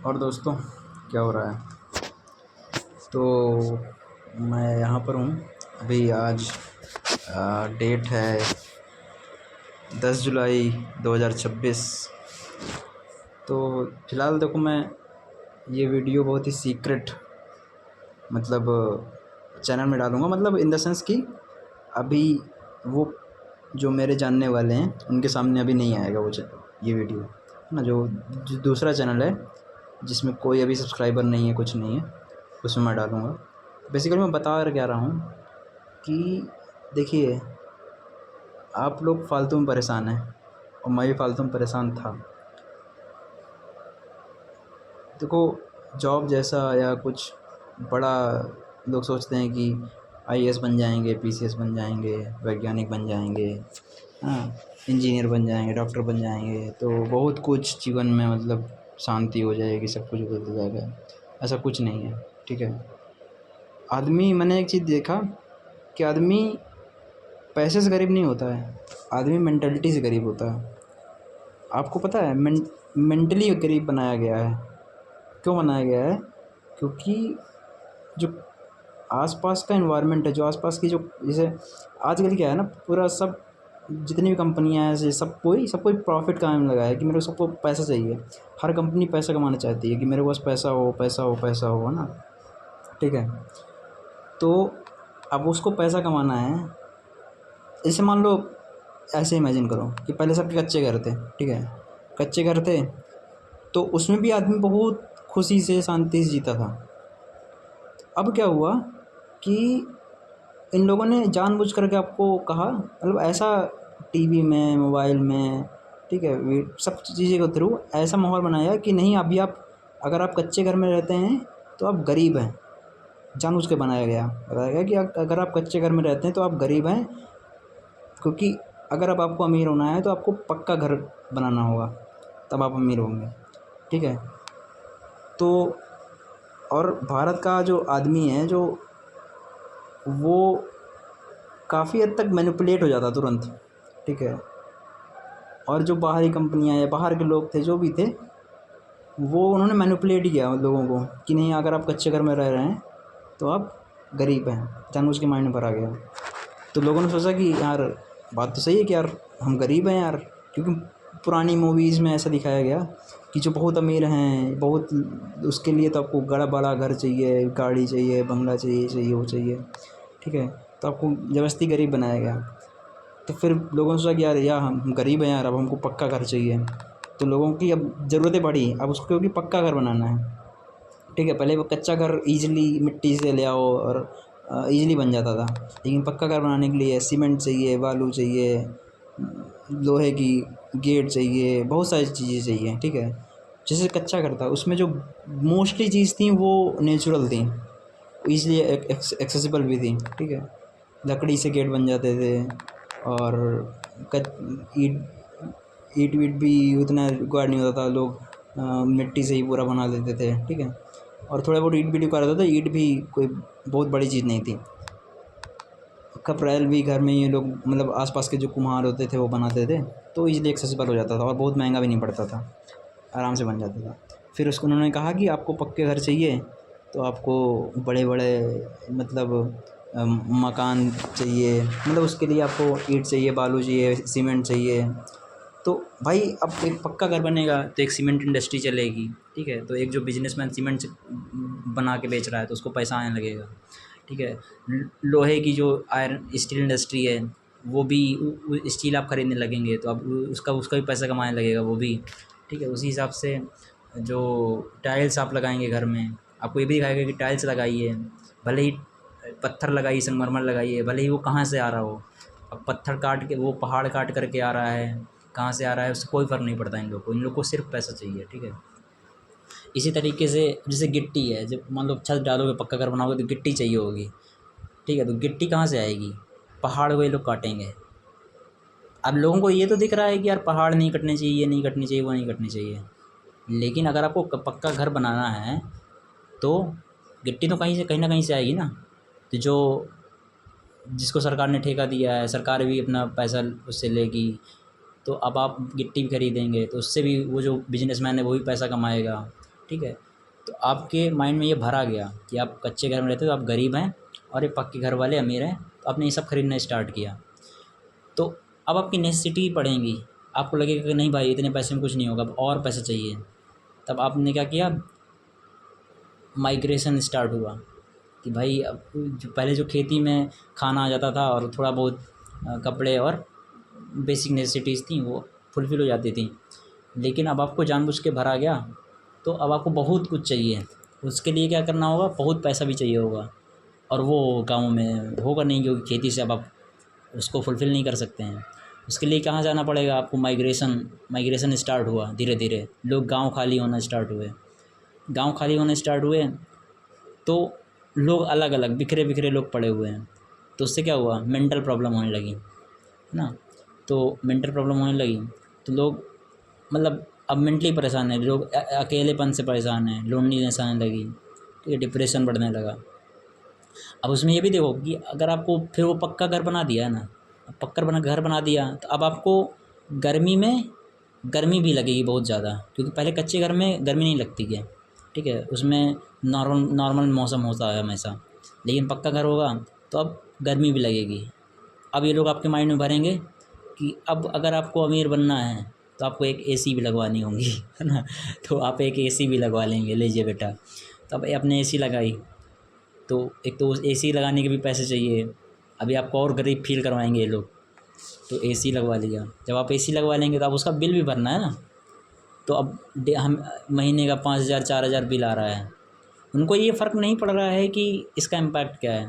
और दोस्तों, क्या हो रहा है? तो मैं यहाँ पर हूँ अभी। आज डेट है 10 जुलाई 2026। तो फ़िलहाल देखो, मैं ये वीडियो बहुत ही सीक्रेट मतलब चैनल में डालूँगा, मतलब इन द सेंस कि अभी वो जो मेरे जानने वाले हैं उनके सामने अभी नहीं आएगा ये वीडियो, है ना। जो दूसरा चैनल है जिसमें कोई अभी सब्सक्राइबर नहीं है, कुछ नहीं है, उसमें मैं डालूँगा। बेसिकली मैं बता कर क्या रहा हूँ कि देखिए, आप लोग फालतू में परेशान हैं और मैं भी फालतू में परेशान था। देखो, जॉब जैसा या कुछ बड़ा लोग सोचते हैं कि आईएएस बन जाएंगे, पीसीएस बन जाएंगे, वैज्ञानिक बन जाएंगे, हाँ, इंजीनियर बन जाएंगे, डॉक्टर बन जाएंगे, तो बहुत कुछ जीवन में मतलब शांति हो जाएगी, सब कुछ बदल जाएगा। ऐसा कुछ नहीं है, ठीक है। आदमी, मैंने एक चीज़ देखा कि आदमी पैसे से गरीब नहीं होता है, आदमी मेंटलिटी से गरीब होता है। आपको पता है, मेंटली गरीब बनाया गया है। क्यों बनाया गया है? क्योंकि जो आसपास का एनवायरनमेंट है, जो आसपास की जो, जैसे आजकल क्या है ना, पूरा सब जितनी भी कंपनियां हैं, ऐसे सब कोई प्रॉफिट कमाने में लगा है कि मेरे को, सबको पैसा चाहिए। हर कंपनी पैसा कमाना चाहती है कि मेरे पास पैसा हो, पैसा हो, पैसा हो, है ना। ठीक है। तो अब उसको पैसा कमाना है। जैसे मान लो, ऐसे इमेजिन करो कि पहले सबके कच्चे घर थे, ठीक है। कच्चे घर थे तो उसमें भी आदमी बहुत खुशी से, शांति से जीता था। अब क्या हुआ कि इन लोगों ने जानबूझ करके आपको कहा, मतलब ऐसा टीवी में, मोबाइल में, ठीक है, सब चीज़ें के थ्रू ऐसा माहौल बनाया कि नहीं, अभी आप, अगर आप कच्चे घर में रहते हैं तो आप गरीब हैं। जानबूझ के बनाया गया, बताया गया कि अगर आप कच्चे घर में रहते हैं तो आप गरीब हैं, क्योंकि अगर अब आपको अमीर होना है तो आपको पक्का घर बनाना होगा, तब आप अमीर होंगे, ठीक है। तो और भारत का जो आदमी है, जो वो काफ़ी हद तक मैनिपुलेट हो जाता तुरंत, ठीक है। और जो बाहरी कंपनियां या बाहर के लोग थे, जो भी थे, वो उन्होंने मैनिपुलेट किया लोगों को कि नहीं, अगर आप कच्चे घर में रह रहे हैं तो आप गरीब हैं। जानबूझ के माइंड में भरा गया। तो लोगों ने सोचा कि यार, बात तो सही है कि यार हम गरीब हैं यार, क्योंकि पुरानी मूवीज़ में ऐसा दिखाया गया कि जो बहुत अमीर हैं, बहुत, उसके लिए तो आपको बड़ा बड़ा घर चाहिए, गाड़ी चाहिए, बंगला चाहिए, वो चाहिए, ठीक है। तो आपको ज़बरदस्ती गरीब बनाया गया। तो फिर लोगों ने सोचा कि यार हम गरीब हैं यार, अब हमको पक्का घर चाहिए। तो लोगों की अब ज़रूरतें बढ़ी, अब उसको, क्योंकि पक्का घर बनाना है, ठीक है। पहले वो कच्चा घर ईज़िली मिट्टी से ले आओ और ईज़िली बन जाता था, लेकिन पक्का घर बनाने के लिए सीमेंट चाहिए, बालू चाहिए, लोहे की गेट चाहिए, बहुत सारी चीज़ें चाहिए, ठीक है। जैसे कच्चा घर था, उसमें जो मोस्टली चीज़ थी वो नेचुरल थी, ईज़िली एक्सेसिबल भी थी, ठीक है। लकड़ी से गेट बन जाते थे, और ईट ईट वीट भी उतना रिक्वायर्ड नहीं होता था। लोग मिट्टी से ही पूरा बना देते थे, ठीक है। और थोड़ा बहुत ईट भी रिक्वायर होता था, ईट भी कोई बहुत बड़ी चीज़ नहीं थी। कपड़ैल भी घर में ये लोग, मतलब आसपास के जो कुम्हार होते थे वो बनाते थे, तो ईज़िली एक्सेसिबल हो जाता था और बहुत महंगा भी नहीं पड़ता था, आराम से बन जाता था। फिर उसको उन्होंने कहा कि आपको पक्के घर चाहिए तो आपको बड़े बड़े, मतलब मकान चाहिए, मतलब उसके लिए आपको ईंट चाहिए, बालू चाहिए, सीमेंट चाहिए। तो भाई, अब एक पक्का घर बनेगा तो एक सीमेंट इंडस्ट्री चलेगी, ठीक है। तो एक जो बिजनेसमैन सीमेंट बना के बेच रहा है तो उसको पैसा आने लगेगा, ठीक है। लोहे की जो आयरन स्टील इंडस्ट्री है, वो भी स्टील आप ख़रीदने लगेंगे तो अब उसका उसका भी पैसा कमाने लगेगा वो भी, ठीक है। उसी हिसाब से जो टाइल्स आप लगाएंगे घर में, आपको ये भी दिखाएगा कि टाइल्स लगाइए, भले ही पत्थर लगाइए, संगमरमर लगाइए, भले ही वो कहाँ से आ रहा हो। अब पत्थर काट के, वो पहाड़ काट करके आ रहा है, कहाँ से आ रहा है, उससे कोई फ़र्क नहीं पड़ता इन लोग को सिर्फ पैसा चाहिए, ठीक है। इसी तरीके से जैसे गिट्टी है, जब मान लो छत डालोगे, पक्का घर बनाओगे तो गिट्टी चाहिए होगी, ठीक है। तो गिट्टी कहाँ से आएगी? पहाड़ वो ये लोग काटेंगे। अब लोगों को ये तो दिख रहा है कि यार पहाड़ नहीं कटने चाहिए, ये नहीं कटनी चाहिए, वो नहीं कटनी चाहिए, लेकिन अगर आपको पक्का घर बनाना है तो गिट्टी तो कहीं ना कहीं से आएगी ना। तो जो, जिसको सरकार ने ठेका दिया है, सरकार भी अपना पैसा उससे लेगी, तो अब आप गिट्टी भी खरीदेंगे तो उससे भी वो जो बिजनेसमैन है वो भी पैसा कमाएगा। ठीक है। तो आपके माइंड में ये भरा गया कि आप कच्चे घर में रहते हो, आप गरीब हैं और ये पक्के घर वाले अमीर हैं, तो आपने ये सब खरीदना स्टार्ट किया। तो अब आपकी नेसेसिटी बढ़ेंगी, आपको लगेगा कि नहीं भाई इतने पैसे में कुछ नहीं होगा, अब और पैसा चाहिए। तब आपने क्या किया, माइग्रेशन स्टार्ट हुआ कि भाई अब जो पहले जो खेती में खाना आ जाता था और थोड़ा बहुत कपड़े और बेसिक नेसेसिटीज़ थी वो फुलफ़िल हो जाती थी, लेकिन अब आपको जानबूझ के भरा गया, तो अब आपको बहुत कुछ चाहिए। उसके लिए क्या करना होगा, बहुत पैसा भी चाहिए होगा, और वो गाँव में होगा नहीं क्योंकि खेती से अब आप उसको फुलफ़िल नहीं कर सकते हैं। उसके लिए कहाँ जाना पड़ेगा आपको, माइग्रेशन माइग्रेशन स्टार्ट हुआ धीरे धीरे, लोग गाँव खाली होना स्टार्ट हुए। गाँव खाली होने स्टार्ट हुए तो लोग अलग अलग बिखरे बिखरे लोग पड़े हुए हैं, तो उससे क्या हुआ, मेंटल प्रॉब्लम होने लगी, है ना। तो मेंटल प्रॉब्लम होने लगी तो लोग मतलब अब मेंटली परेशान है लोग, अकेलेपन से परेशान हैं, लोनलीनेस आने लगी, ठीक है, डिप्रेशन बढ़ने लगा। अब उसमें ये भी देखो कि अगर आपको फिर वो पक्का घर बना दिया है ना, घर बना दिया तो अब आपको गर्मी में गर्मी भी लगेगी बहुत ज़्यादा, क्योंकि पहले कच्चे घर में गर्मी नहीं लगती है, ठीक है, उसमें नॉर्मल नॉर्मल मौसम होता है हमेशा। लेकिन पक्का घर होगा तो अब गर्मी भी लगेगी। अब ये लोग आपके माइंड में भरेंगे कि अब अगर आपको अमीर बनना है तो आपको एक एसी भी लगवानी होगी, है ना। तो आप एक एसी भी लगवा लेंगे, लीजिए बेटा। तो अब आपने एसी लगाई, तो एक तो उस एसी लगाने के भी पैसे चाहिए, अभी आपको और गरीब फील करवाएंगे ये लोग। तो एसी लगवा लिया, जब आप एसी लगवा लेंगे तो आप उसका बिल भी भरना है ना। तो अब हम महीने का 5,000 4,000 बिल आ रहा है, उनको ये फ़र्क नहीं पड़ रहा है कि इसका इम्पैक्ट क्या है,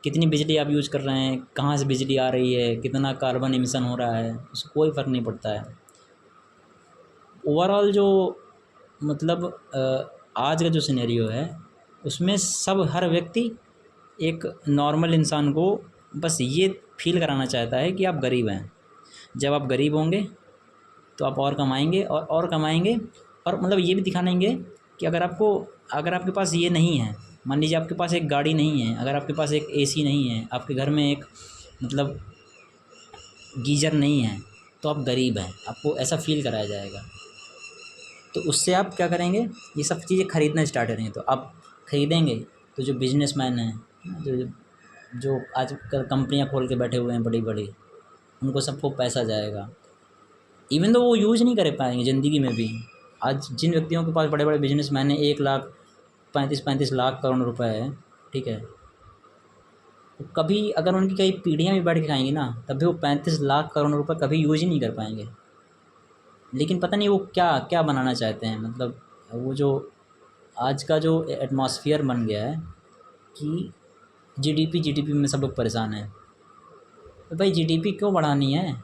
कितनी बिजली आप यूज़ कर रहे हैं, कहाँ से बिजली आ रही है, कितना कार्बन एमिशन हो रहा है, उसको कोई फ़र्क नहीं पड़ता है। ओवरऑल जो मतलब आज का जो सिनेरियो है उसमें सब हर व्यक्ति एक नॉर्मल इंसान को बस ये फील कराना चाहता है कि आप गरीब हैं। जब आप गरीब होंगे तो आप और कमाएंगे और कमाएंगे, और मतलब ये भी दिखाएंगे कि अगर आपके पास ये नहीं है, मान लीजिए आपके पास एक गाड़ी नहीं है, अगर आपके पास एक एसी नहीं है, आपके घर में एक मतलब गीज़र नहीं है, तो आप गरीब हैं, आपको ऐसा फील कराया जाएगा। तो उससे आप क्या करेंगे, ये सब चीज़ें खरीदना स्टार्ट करेंगे। तो आप खरीदेंगे तो जो बिजनेसमैन हैं, जो जो आजकल कंपनियां खोल के बैठे हुए हैं बड़ी बड़ी, उनको सबको पैसा जाएगा, इवन तो वो यूज़ नहीं कर पाएंगे ज़िंदगी में भी। आज जिन व्यक्तियों के पास बड़े बड़े बिजनेसमैन हैं, 1 लाख 35-35 लाख करोड़ रुपए है, ठीक है, तो कभी अगर उनकी कई पीढ़ियाँ भी बैठ के खाएंगी ना, तब भी वो 35 लाख करोड़ रुपए कभी यूज़ ही नहीं कर पाएंगे। लेकिन पता नहीं वो क्या क्या बनाना चाहते हैं, मतलब वो जो आज का जो एटमॉस्फेयर बन गया है कि जीडीपी में सब लोग परेशान हैं। तो भाई जीडीपी क्यों बढ़ानी है,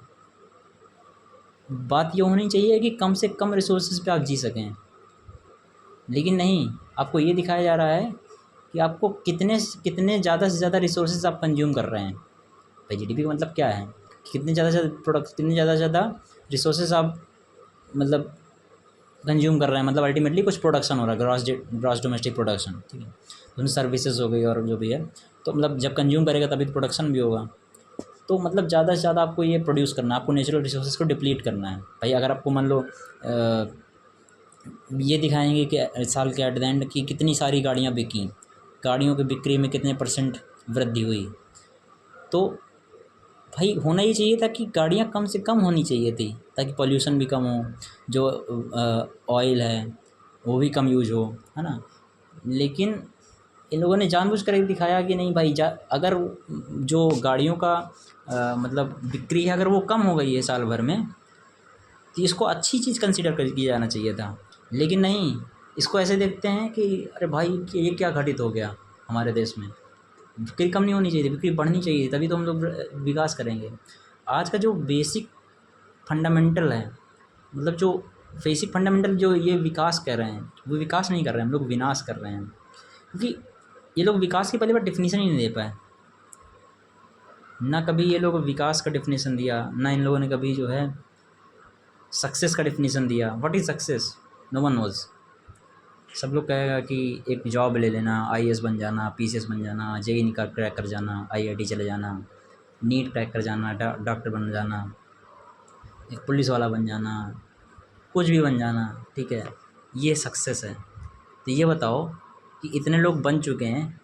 बात ये होनी चाहिए कि कम से कम रिसोर्सेज पे आप जी सकें। लेकिन नहीं, आपको ये दिखाया जा रहा है कि आपको कितने कितने ज़्यादा से ज़्यादा रिसोर्सेज आप कंज्यूम कर रहे हैं। भाई जीडीपी का मतलब क्या है, कितने ज़्यादा से ज़्यादा प्रोडक्ट, कितने ज़्यादा से ज़्यादा रिसोर्सेज आप मतलब कंज्यूम कर रहे हैं, मतलब अल्टीमेटली कुछ प्रोडक्शन हो रहा है, ग्रॉस डोमेस्टिक प्रोडक्शन, ठीक है, उसमें सर्विसेज हो गई और जो भी है। तो मतलब जब कंज्यूम करेगा तभी तो प्रोडक्शन भी होगा। तो मतलब ज़्यादा से ज़्यादा आपको ये प्रोड्यूस करना है, आपको नेचुरल रिसोर्सेज को डिप्लीट करना है। भाई अगर आपको मान लो ये दिखाएंगे कि साल के एट द एंड की कितनी सारी गाड़ियाँ बिकी, गाड़ियों की बिक्री में कितने % वृद्धि हुई, तो भाई होना ही चाहिए था कि गाड़ियाँ कम से कम होनी चाहिए थी, ताकि पॉल्यूशन भी कम हो, जो ऑयल है वो भी कम यूज हो, है ना। लेकिन इन लोगों ने जानबूझ कर एक दिखाया कि नहीं भाई, अगर जो गाड़ियों का मतलब बिक्री है अगर वो कम हो गई है साल भर में, तो इसको अच्छी चीज़ कंसिडर कर किया जाना चाहिए था। लेकिन नहीं, इसको ऐसे देखते हैं कि अरे भाई ये क्या घटित हो गया हमारे देश में, बिक्री कम नहीं होनी चाहिए थी, बिक्री बढ़नी चाहिए, तभी तो हम लोग विकास करेंगे। आज का जो बेसिक फंडामेंटल है, मतलब जो बेसिक फंडामेंटल जो ये विकास कर रहे हैं, वो विकास नहीं कर रहे हैं, हम लोग विनाश कर रहे हैं। क्योंकि ये लोग विकास की पहले बार डिफिनीसन ही नहीं दे पाए, ना कभी ये लोग विकास का डिफिनीसन दिया, ना इन लोगों ने कभी जो है सक्सेस का डिफिनीसन दिया। What is success, no one knows. सब लोग कहेगा कि एक जॉब ले लेना, आईएएस बन जाना, पीसीएस बन जाना, जेईई निकाल क्रैक कर जाना, आईआईटी चले जाना, नीट क्रैक कर जाना, डॉक्टर बन जाना, एक पुलिस वाला बन जाना, कुछ भी बन जाना, ठीक है, ये सक्सेस है। तो ये बताओ कि इतने लोग बन चुके हैं,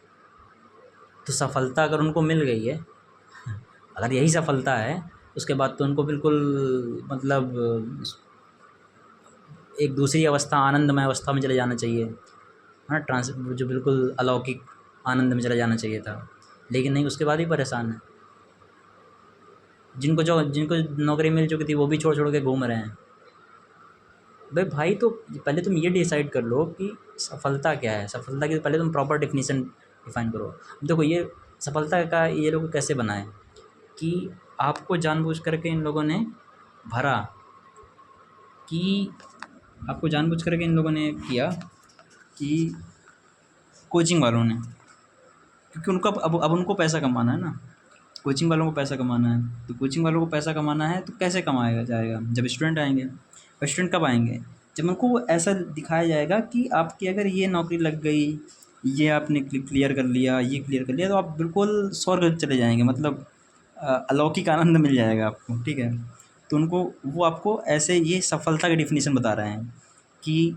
तो सफलता अगर उनको मिल गई है, अगर यही सफलता है, उसके बाद तो उनको बिल्कुल मतलब एक दूसरी अवस्था, आनंदमय अवस्था में चले जाना चाहिए, हाँ, जो बिल्कुल अलौकिक आनंद में चला जाना चाहिए था। लेकिन नहीं, उसके बाद भी परेशान है। जिनको नौकरी मिल चुकी थी वो भी छोड़ छोड़ के घूम रहे हैं। भाई तो पहले तुम ये डिसाइड कर लो कि सफलता क्या है। सफलता की पहले तुम प्रॉपर डेफिनेशन डिफाइन करो। देखो, ये सफलता का ये लोग कैसे बनाए कि आपको जानबूझ करके इन लोगों ने भरा, कि आपको जानबूझ करके इन लोगों ने किया कि कोचिंग वालों ने, क्योंकि उनको अब उनको पैसा कमाना है ना, कोचिंग वालों को पैसा कमाना है। तो कोचिंग वालों को पैसा कमाना है तो कैसे कमाया जाएगा? जब स्टूडेंट आएंगे। और स्टूडेंट कब आएंगे? जब उनको ऐसा दिखाया जाएगा कि आपकी अगर ये नौकरी लग गई, ये आपने क्लियर कर लिया, ये क्लियर कर लिया, तो आप बिल्कुल स्वर्ग चले जाएंगे, मतलब अलौकिक आनंद मिल जाएगा आपको, ठीक है। तो उनको वो आपको ऐसे ये सफलता की डिफिनीशन बता रहे हैं कि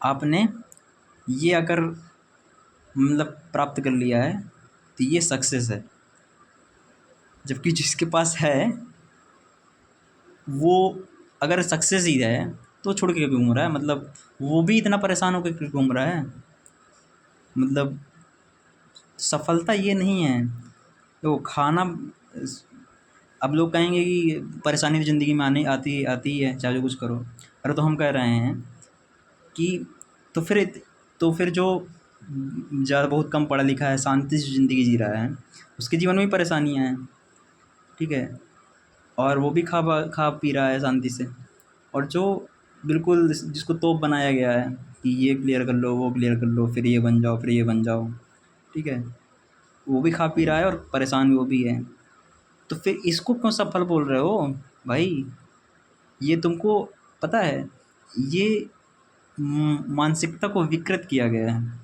आपने ये अगर मतलब प्राप्त कर लिया है तो ये सक्सेस है। जबकि जिसके पास है वो अगर सक्सेस ही है तो छोड़ के क्यों घूम रहा है? मतलब वो भी इतना परेशान होकर क्यों घूम रहा है? मतलब सफलता ये नहीं है। तो खाना, अब लोग कहेंगे कि परेशानी तो ज़िंदगी में आने आती आती ही है, चाहे जो कुछ करो। अरे तो हम कह रहे हैं कि तो फिर जो ज़्यादा बहुत कम पढ़ा लिखा है, शांति से ज़िंदगी जी रहा है, उसके जीवन में भी परेशानियाँ हैं, ठीक है। और वो भी खा पी रहा है शांति से। और जो बिल्कुल जिसको तोप बनाया गया है कि ये क्लियर कर लो, वो क्लियर कर लो, फिर ये बन जाओ, फिर ये बन जाओ, ठीक है, वो भी खा पी रहा है और परेशान भी वो भी है। तो फिर इसको क्यों सफल बोल रहे हो भाई? ये तुमको पता है, ये मानसिकता को विकृत किया गया है।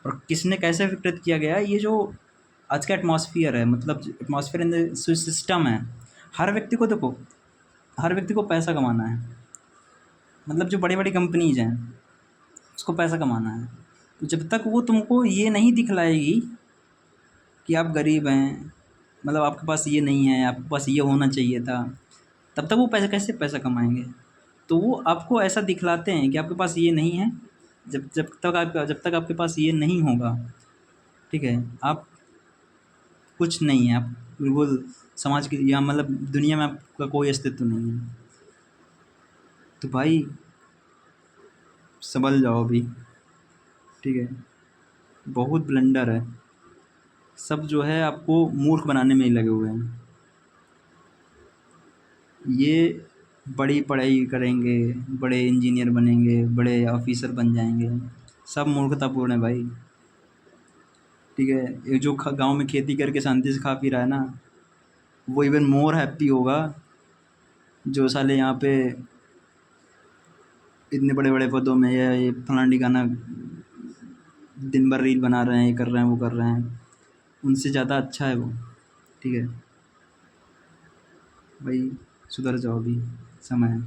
और किसने कैसे विकृत किया गया है? ये जो आज का एटमॉस्फेयर है, मतलब एटमॉस्फेयर इन द सिस्टम है। हर व्यक्ति को देखो, हर व्यक्ति को पैसा कमाना है। मतलब जो बड़ी बड़ी कंपनीज हैं उसको पैसा कमाना है। तो जब तक वो तुमको ये नहीं दिखलाएगी कि आप गरीब हैं, मतलब आपके पास ये नहीं है, आपके पास ये होना चाहिए था, तब तक वो पैसा कैसे पैसा कमाएंगे? तो वो आपको ऐसा दिखलाते हैं कि आपके पास ये नहीं है। जब तक आपके पास ये नहीं होगा, ठीक है, आप कुछ नहीं है, आप बिल्कुल समाज के या मतलब दुनिया में आपका कोई अस्तित्व नहीं है। तो भाई संभल जाओ अभी, ठीक है। बहुत ब्लंडर है, सब जो है आपको मूर्ख बनाने में ही लगे हुए हैं। ये बड़ी पढ़ाई करेंगे, बड़े इंजीनियर बनेंगे, बड़े ऑफिसर बन जाएंगे, सब मूर्खतापूर्ण है भाई, ठीक है। ये जो गांव में खेती करके शांति से खा पी रहा है ना, वो इवन मोर हैप्पी होगा जो साले यहाँ पे इतने बड़े बड़े पदों में, या ये फलानी गाना दिन भर रील बना रहे हैं, ये कर रहे हैं, वो कर रहे हैं, उनसे ज़्यादा अच्छा है वो, ठीक है। भाई सुधर जाओ, अभी समय है।